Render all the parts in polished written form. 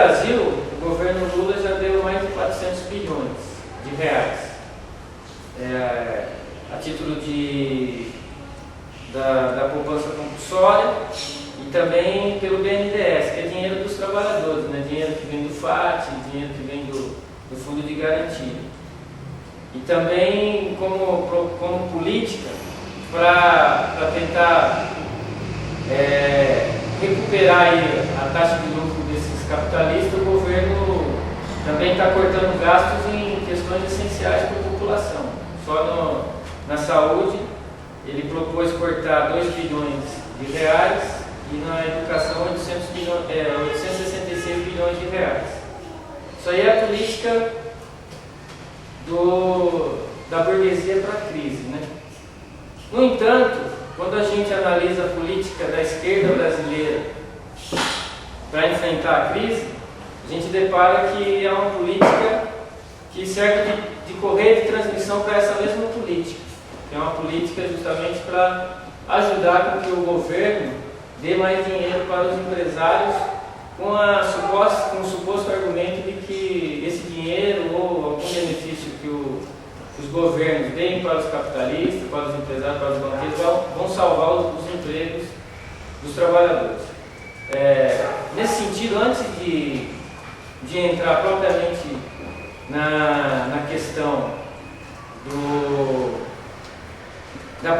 Brasil, o governo Lula já deu mais de 400 bilhões de reais, a título da poupança compulsória e também pelo BNDES, que é dinheiro dos trabalhadores, né? Dinheiro que vem do FAT, dinheiro que vem do Fundo de Garantia. E também como política para tentar recuperar aí a taxa de lucro desses capitalistas, o governo também está cortando gastos em questões essenciais para a população. Só na saúde, ele propôs cortar 2 bilhões de reais e na educação 866 bilhões de reais. Isso aí é a política da burguesia para a crise, né? No entanto, quando a gente analisa a política da esquerda brasileira para enfrentar a crise, a gente depara que é uma política que serve de correia de transmissão para essa mesma política, que é uma política justamente para ajudar com que o governo dê mais dinheiro para os empresários com o suposto argumento de que esse dinheiro ou algum benefício que os governos deem para os capitalistas, para os empresários, para os banqueiros, vão salvar os empregos dos trabalhadores. Nesse sentido, antes de entrar propriamente na questão da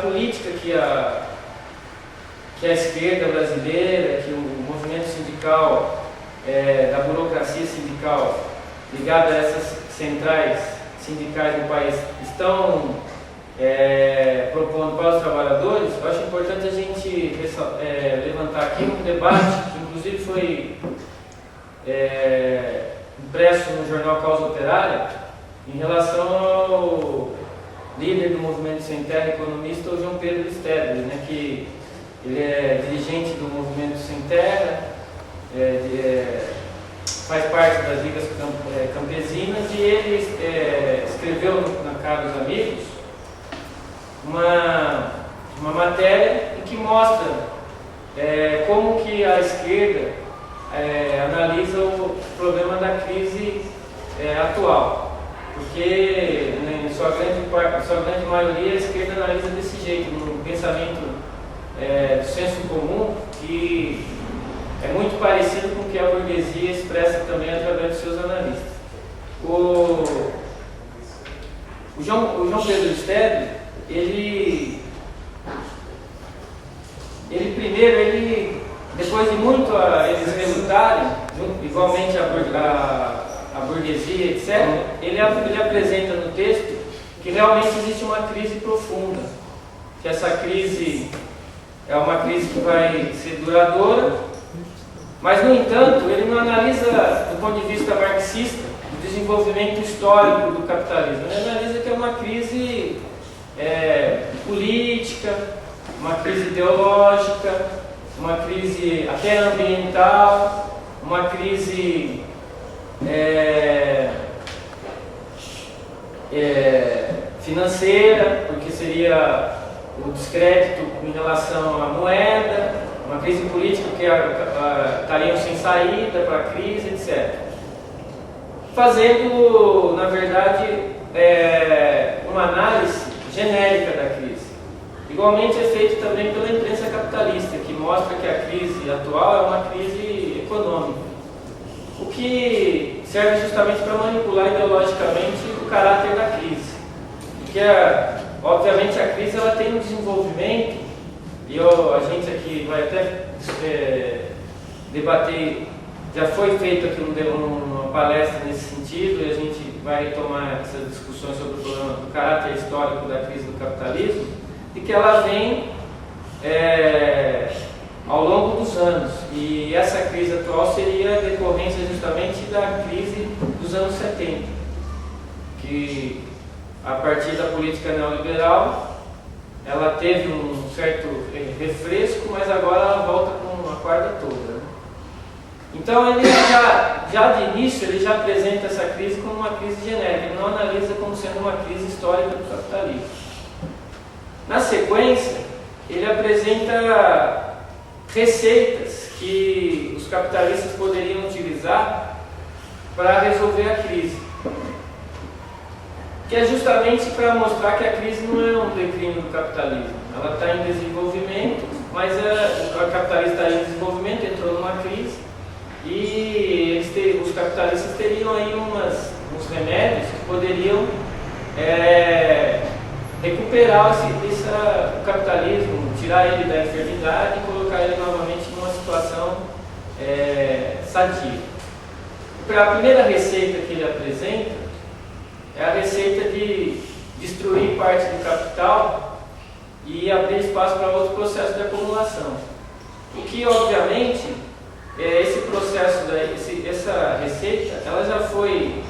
política que a esquerda brasileira, que o movimento sindical, da burocracia sindical ligada a essas centrais sindicais do país estão propondo para os trabalhadores, eu acho importante a gente levantar aqui um debate que inclusive foi impresso no jornal Causa Operária em relação ao líder do movimento Sem Terra, economista, o João Pedro Stedley, né, que ele é dirigente do movimento Sem Terra, faz parte das ligas campesinas, e ele escreveu na Caros Amigos uma matéria em que mostra como que a esquerda analisa o problema da crise atual, porque em sua grande maioria a esquerda analisa desse jeito, no pensamento do senso comum, que é muito parecido com o que a burguesia expressa também através dos seus analistas. O João Pedro Stedley, ele primeiro, depois de muito eles relutarem, igualmente a burguesia, etc., ele apresenta no texto que realmente existe uma crise profunda, que essa crise é uma crise que vai ser duradoura, mas, no entanto, ele não analisa do ponto de vista marxista o desenvolvimento histórico do capitalismo. Ele analisa que é uma crise política, uma crise ideológica, uma crise até ambiental, uma crise financeira, porque seria o descrédito em relação à moeda, uma crise política que estariam sem saída para a crise, etc. Fazendo, na verdade, uma análise genérica da crise. Igualmente é feito também pela imprensa capitalista, que mostra que a crise atual é uma crise econômica, o que serve justamente para manipular ideologicamente o caráter da crise. Porque, obviamente, a crise ela tem um desenvolvimento, e a gente aqui vai até debater, já foi feita aqui uma palestra nesse sentido, e a gente vai retomar essas discussões sobre o problema do caráter histórico da crise do capitalismo, e que ela vem ao longo dos anos. E essa crise atual seria a decorrência justamente da crise dos anos 70, que a partir da política neoliberal ela teve um certo refresco, mas agora ela volta com a corda toda, né? Então ele já de início ele já apresenta essa crise como uma crise genérica, ele não analisa como sendo uma crise histórica do capitalismo. Na sequência, ele apresenta receitas que os capitalistas poderiam utilizar para resolver a crise. Que é justamente para mostrar que a crise não é um declínio do capitalismo. Ela está em desenvolvimento, mas o capitalismo está em desenvolvimento, entrou numa crise, e os capitalistas teriam aí uns remédios que poderiam recuperar o capitalismo, tirar ele da enfermidade e colocar ele novamente numa situação sadia. A primeira receita que ele apresenta é a receita de destruir parte do capital e abrir espaço para outro processo de acumulação. O que, obviamente, esse processo, essa receita, ela já foi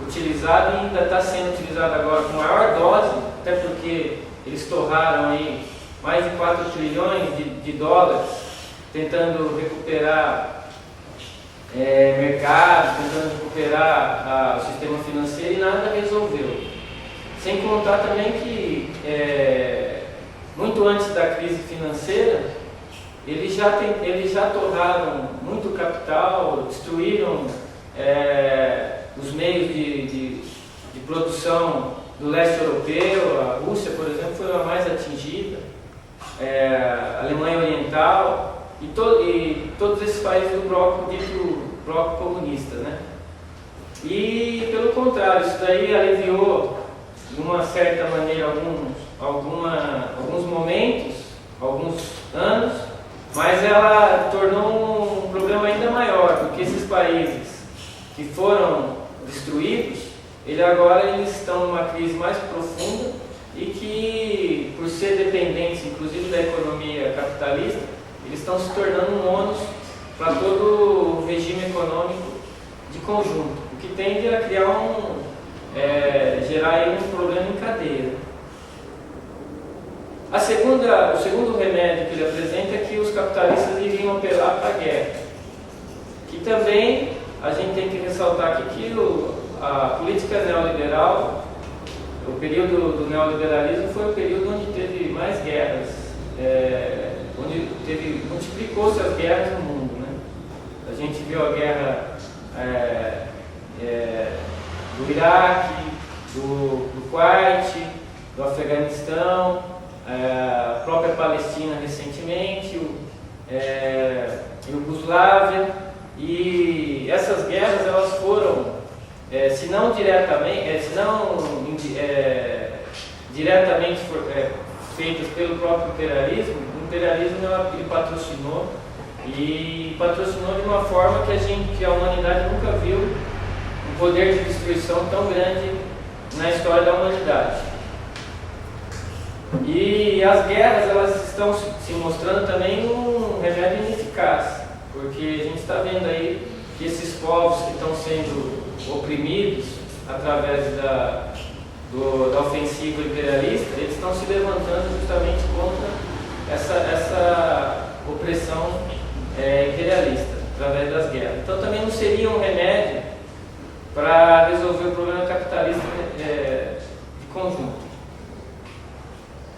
utilizada e ainda está sendo utilizada agora com maior dose, até porque eles torraram aí mais de 4 trilhões de dólares tentando recuperar mercado, tentando recuperar o sistema financeiro, e nada resolveu. Sem contar também que muito antes da crise financeira eles já torraram muito capital, destruíram os meios de produção do leste europeu. A Rússia, por exemplo, foi a mais atingida, a Alemanha Oriental e todos esses países do bloco comunista, né? E pelo contrário, isso daí aliviou de uma certa maneira alguns momentos, alguns anos, mas ela tornou um problema ainda maior, porque esses países que foram destruídos, eles estão numa crise mais profunda e que, por ser dependentes inclusive da economia capitalista, eles estão se tornando um ônus para todo o regime econômico de conjunto, o que tende a criar gerar aí um problema em cadeia. O segundo remédio que ele apresenta é que os capitalistas iriam apelar para a guerra. Que também a gente tem que ressaltar aqui que a política neoliberal, o período do neoliberalismo foi o período onde teve mais guerras, onde multiplicou-se as guerras no mundo, né? A gente viu a guerra do Iraque, do Kuwait, do Afeganistão, a própria Palestina recentemente, Iugoslávia, e essas guerras elas foram, se não diretamente feitas pelo próprio imperialismo, o imperialismo ele patrocinou de uma forma que a humanidade nunca viu um poder de destruição tão grande na história da humanidade. E as guerras elas estão se mostrando também um remédio ineficaz, porque a gente está vendo aí que esses povos que estão sendo oprimidos através da ofensiva imperialista, eles estão se levantando justamente contra essa opressão imperialista através das guerras. Então também não seria um remédio para resolver o problema capitalista de conjunto.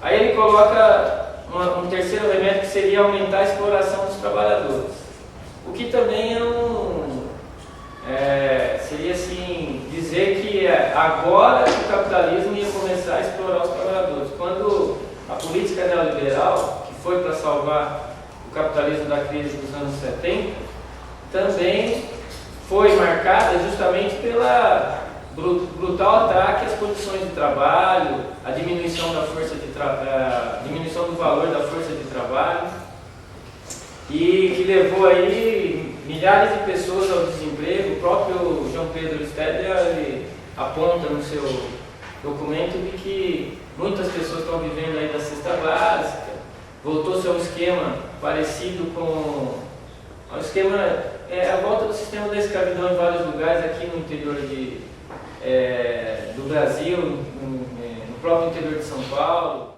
Aí ele coloca um terceiro remédio que seria aumentar a exploração dos trabalhadores, o que também seria assim, dizer que agora o capitalismo ia começar a explorar os trabalhadores, quando a política neoliberal, que foi para salvar o capitalismo da crise dos anos 70, também foi marcada justamente pela brutal ataque às condições de trabalho, a diminuição diminuição do valor da força de trabalho, e que levou aí milhares de pessoas ao desemprego. O próprio João Pedro Stedler aponta no seu documento de que muitas pessoas estão vivendo aí da cesta básica, voltou-se a um esquema parecido com ao esquema, a volta do sistema da escravidão em vários lugares aqui no interior do Brasil, no próprio interior de São Paulo.